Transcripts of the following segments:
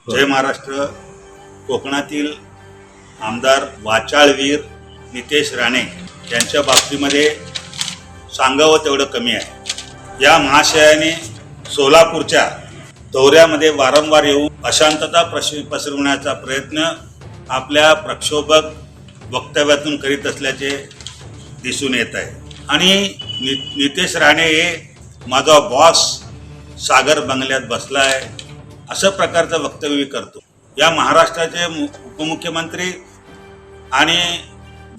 जय महाराष्ट्र. कोकणातील आमदार वाचाळवीर नितेश राणे यांच्या बाबतीमध्ये सांगावं तेवढं कमी आहे. या महाशयाने सोलापूरच्या दौऱ्यामध्ये वारंवार येऊन अशांतता पसरवण्याचा प्रयत्न आपल्या प्रक्षोभक वक्तव्यातून करीत असल्याचे दिसून येत आहे. आणि नितेश राणे हे माझा बॉस सागर बंगल्यात बसला आहे असं प्रकारचं वक्तव्य करतो. या महाराष्ट्राचे उपमुख्यमंत्री आणि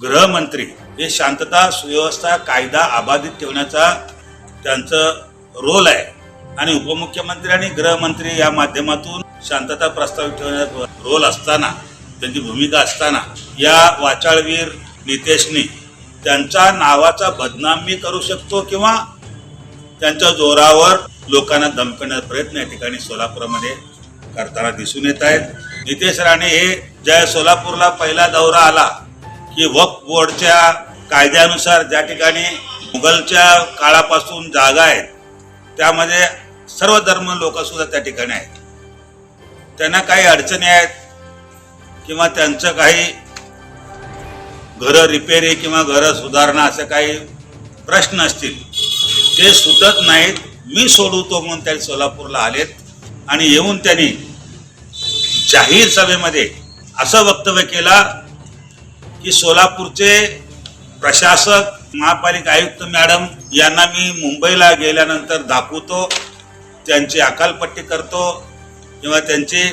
गृहमंत्री हे शांतता सुव्यवस्था कायदा अबाधित ठेवण्याचा त्यांचं रोल आहे. आणि उपमुख्यमंत्री आणि गृहमंत्री या माध्यमातून शांतता प्रस्तावित ठेवण्याचा रोल असताना, त्यांची भूमिका असताना, या वाचाळवीर नितेशने त्यांच्या नावाचा बदनामी करू शकतो किंवा त्यांच्या जोरावर लोकांना धमकण्याचा प्रयत्न या ठिकाणी सोलापूरमध्ये करताना दिसून येत आहेत. नितेश राणे हे ज्या सोलापूरला पहिला दौरा आला की वक्फ बोर्डच्या कायद्यानुसार ज्या ठिकाणी मुघलच्या काळापासून जागा आहेत त्यामध्ये सर्व धर्म लोक सुद्धा त्या ठिकाणी आहेत. त्यांना काही अडचणी आहेत किंवा त्यांचं काही घरं रिपेरी किंवा घरं सुधारणा असे काही प्रश्न असतील ते सुटत नाहीत. मी सोडवतो म्हणून त्या सोलापूरला आलेत आणि येऊन त्यांनी जाहीर सभेमध्ये असं वक्तव्य केला की सोलापूरचे प्रशासक महापालिका आयुक्त मॅडम यांना मी मुंबईला गेल्यानंतर दाखवतो, त्यांची अकालपट्टी करतो किंवा त्यांची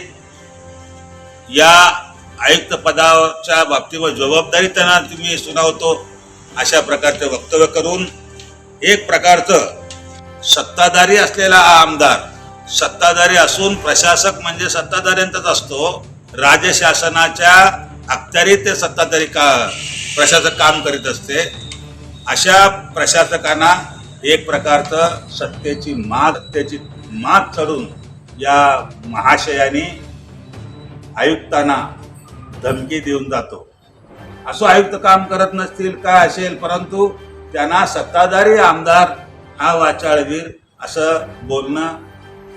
या आयुक्त पदाच्या बाबतीवर जबाबदारी त्यांना तुम्ही सुनावतो अशा प्रकारचे वक्तव्य करून एक प्रकारचं सत्ताधारी असलेला हा आमदार, सत्ताधारी असून प्रशासक म्हणजे सत्ताधाऱ्यांचाच असतो, राज्यशासनाच्या अखत्यारीत ते सत्ताधारी प्रशासक काम करीत असते. अशा प्रशासकांना एक प्रकारचं सत्तेची मात चढून या महाशयाने आयुक्तांना धमकी देऊन जातो. असं आयुक्त काम करत नसतील काय असेल, परंतु त्यांना सत्ताधारी आमदार हा वाचाळवीर असं बोलणं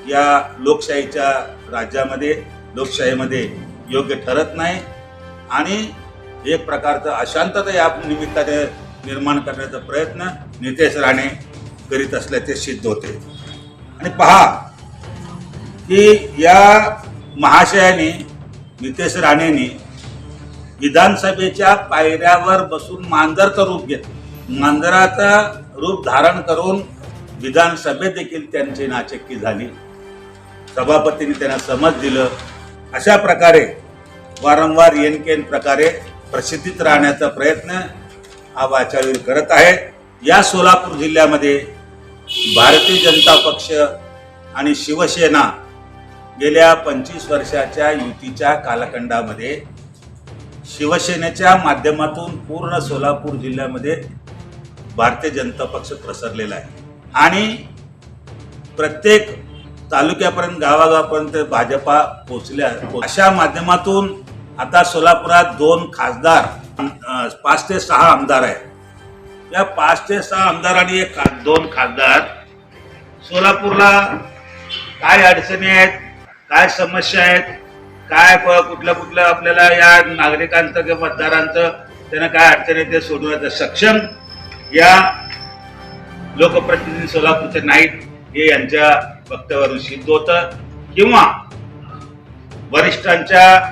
या लोकशाहीच्या राज्यामध्ये, लोकशाहीमध्ये योग्य ठरत नाही. आणि एक प्रकारचं अशांतता या निमित्ताने निर्माण करण्याचा प्रयत्न नितेश राणे करीत असल्याचे सिद्ध होते. आणि पहा की या महाशयाने नितेश राणेने विधानसभेच्या पायऱ्यावर बसून मांजरचं रूप घेतलं. मांजराचं रूप धारण करून विधानसभेत देखील त्यांची नाचक्की झाली. सभापतींनी त्यांना समज दिलं. अशा प्रकारे वारंवार येनकेन प्रकारे प्रसिद्धीत राहण्याचा प्रयत्न हा वाचाळवीर करत आहे. या सोलापूर जिल्ह्यामध्ये भारतीय जनता पक्ष आणि शिवसेना गेल्या 25 वर्षाच्या युतीच्या कालखंडामध्ये शिवसेनेच्या माध्यमातून पूर्ण सोलापूर जिल्ह्यामध्ये भारतीय जनता पक्ष प्रसरलेला आहे. आणि प्रत्येक तालुक्यापर्यंत, गावागावापर्यंत भाजपा पोचल्या. अशा माध्यमातून आता सोलापुरात 2 खासदार, 5 ते 6 आमदार आहेत. या 5 ते 6 आमदार आणि 2 खासदार सोलापूरला काय अडचणी आहेत, काय समस्या आहेत, काय कुठल्या आपल्याला या नागरिकांचं किंवा मतदारांचं त्यांना काय अडचणी ते सोडवण्याचं सक्षम या लोकप्रतिनिधी सोलापूरचे नाहीत हे यांच्या वक्तव्यावरून सिद्ध होतं. किंवा वरिष्ठांच्या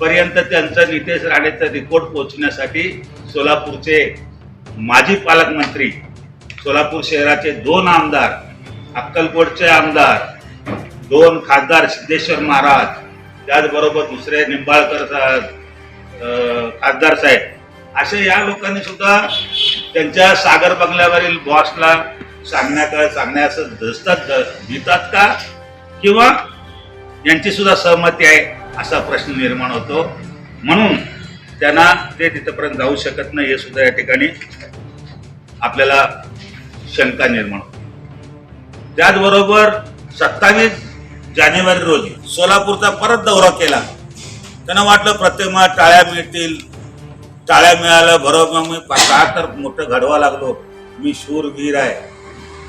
पर्यंत त्यांचं नितेश राणेचं रिपोर्ट पोहोचण्यासाठी सोलापूरचे माजी पालकमंत्री, सोलापूर शहराचे 2 आमदार, अक्कलकोटचे आमदार, 2 खासदार सिद्धेश्वर महाराज, त्याचबरोबर दुसरे निंबाळकर खासदार साहेब, असे या लोकांनी सुद्धा त्यांच्या सागर बंगल्यावरील बॉसला सांगण्याचं देतात का किंवा यांची सुद्धा सहमती आहे असा प्रश्न निर्माण होतो. म्हणून त्यांना ते तिथपर्यंत जाऊ शकत नाही हे सुद्धा या ठिकाणी आपल्याला शंका निर्माण होते. त्याचबरोबर 27 जानेवारी रोजी सोलापूरचा परत दौरा केला. त्यांना वाटलं प्रत्येक टाळ्या मिळतील, टाळ्या मिळाल्या बरोबर मी तर मोठं घडवा लागलो, मी शूरवीर आहे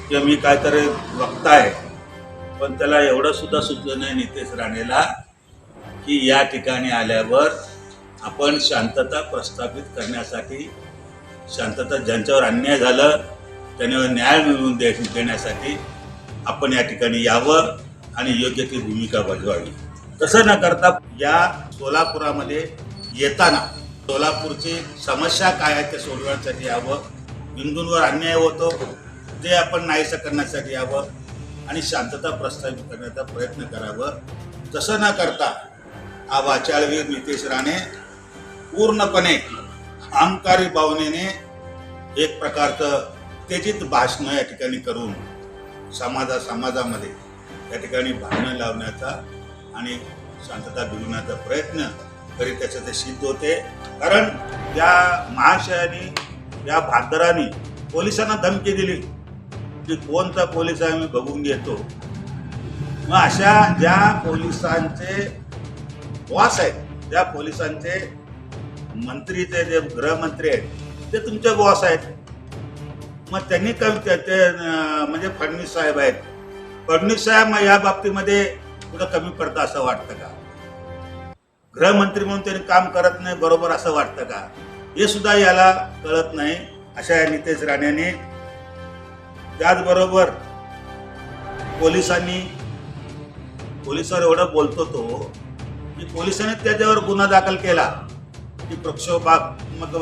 किंवा मी काहीतरी वक्ता आहे. पण त्याला एवढं सुद्धा सुचलं नाही नितेश राणेला की या ठिकाणी आल्यावर आपण शांतता प्रस्थापित करण्यासाठी, शांतता ज्यांच्यावर अन्याय झालं त्यांच्यावर न्याय मिळवून देण्यासाठी आपण या ठिकाणी यावं आणि योग्य ती भूमिका बजवावी. तसं न करता या सोलापुरामध्ये येताना सोलापूरची समस्या काय आहे ते सोडवण्यासाठी यावं, हिंदूंवर अन्याय होतो ते आपण नाहीसं करण्यासाठी यावं आणि शांतता प्रस्थापित करण्याचा प्रयत्न करावं. तसं न करता हा वाचाळवीर नितेश राणे पूर्णपणे अहंकारी भावनेने एक प्रकारचं उत्तेजित भाषणं या ठिकाणी करून समाजामध्ये या ठिकाणी भांडणं लावण्याचा आणि शांतता बिघडवण्याचा प्रयत्न करीत त्याचं ते सिद्ध होते. कारण या महाशयानी, या भागदरांनी पोलिसांना धमकी दिली की कोणता पोलीस आहे मी बघून घेतो. मग अशा ज्या पोलिसांचे बॉस आहेत, ज्या पोलिसांचे मंत्री, ते जे गृहमंत्री आहेत ते तुमचे बॉस आहेत. मग त्यांनी ते म्हणजे फडणवीस साहेब आहेत, फडणवीस साहेब मग या बाबतीमध्ये कुठं कमी पडतं असं वाटतं का? गृहमंत्री म्हणून त्यांनी काम करत नाही बरोबर असं वाटतं का? हे सुद्धा याला कळत नाही. अशा या नितेश राणेने, त्याचबरोबर पोलिसांवर एवढं बोलतो तो की पोलिसांनी त्याच्यावर गुन्हा दाखल केला की प्रक्षोभात्मक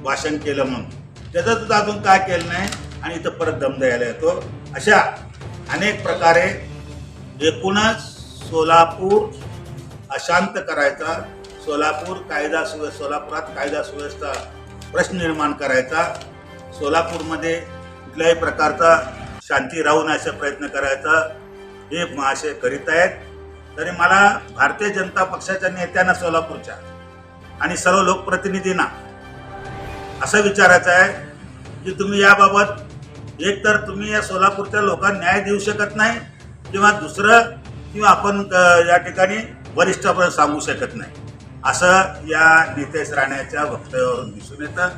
भाषण केलं म्हणून. त्याचं सुद्धा अजून काय केलं नाही आणि इथं परत दम द्यायला येतो. अशा अनेक प्रकारे एकूणच सोलापूर अशांत करायचा, सोलापुरात कायदा सुव्यवस्था प्रश्न निर्माण करायचा, सोलापूरमध्ये कुठल्याही प्रकारचा शांती राहून असा प्रयत्न करायचा हे महाशय करीत आहेत. तरी मला भारतीय जनता पक्षाच्या नेत्यांना सोलापूरच्या आणि सर्व लोकप्रतिनिधींना असं विचारायचं आहे की तुम्ही याबाबत एकतर तुम्ही या सोलापूरच्या लोकांना न्याय देऊ शकत नाही किंवा दुसरं किंवा आपण या ठिकाणी वरिष्ठापर्यंत सांगू शकत नाही, असं या नितेश राणेच्या वक्तव्यावरून दिसून येतं.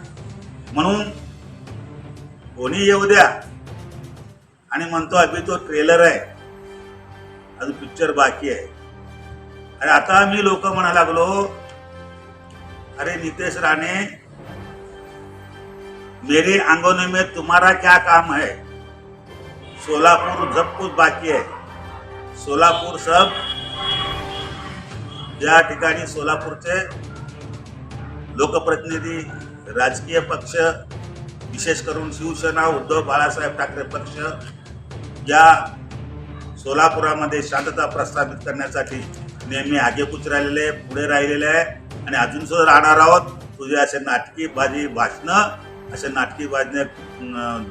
म्हणून कोणी येऊ द्या आणि म्हणतो अभि तो ट्रेलर आहे, अजून पिक्चर बाकी आहे. आणि आता मी लोक म्हणा लागलो, अरे नितेश राणे, मेरे आंगनों में तुम्हारा क्या काम है? सोलापुर सब कुछ बाकी है. सोलापूर सब, या ठिकाणी सोलापूरचे लोकप्रतिनिधी, राजकीय पक्ष, विशेष करून शिवसेना, उद्धव बाळासाहेब ठाकरे पक्ष या सोलापुरामध्ये शांतता प्रस्थापित करण्यासाठी नेहमी आगेकूच राहिलेले, पुढे राहिलेले आहे आणि अजून सुद्धा राहणार आहोत. तुझे असे नाटकीबाजी भाषणं, असे नाटकीबाजी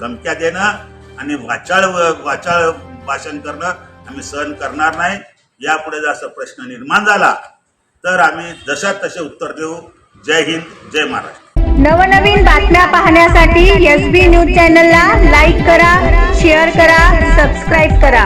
धमक्या देणं आणि वाचाळ भाषण करणं आम्ही सहन करणार नाही. यापुढे जर असा प्रश्न निर्माण झाला तर आम्ही जशा तसे उत्तर देऊ. जय हिंद, जय महाराष्ट्र. नवनवीन बातम्या पाहण्यासाठी SB न्यूज चॅनलला लाईक करा, शेअर करा, सबस्क्राईब करा.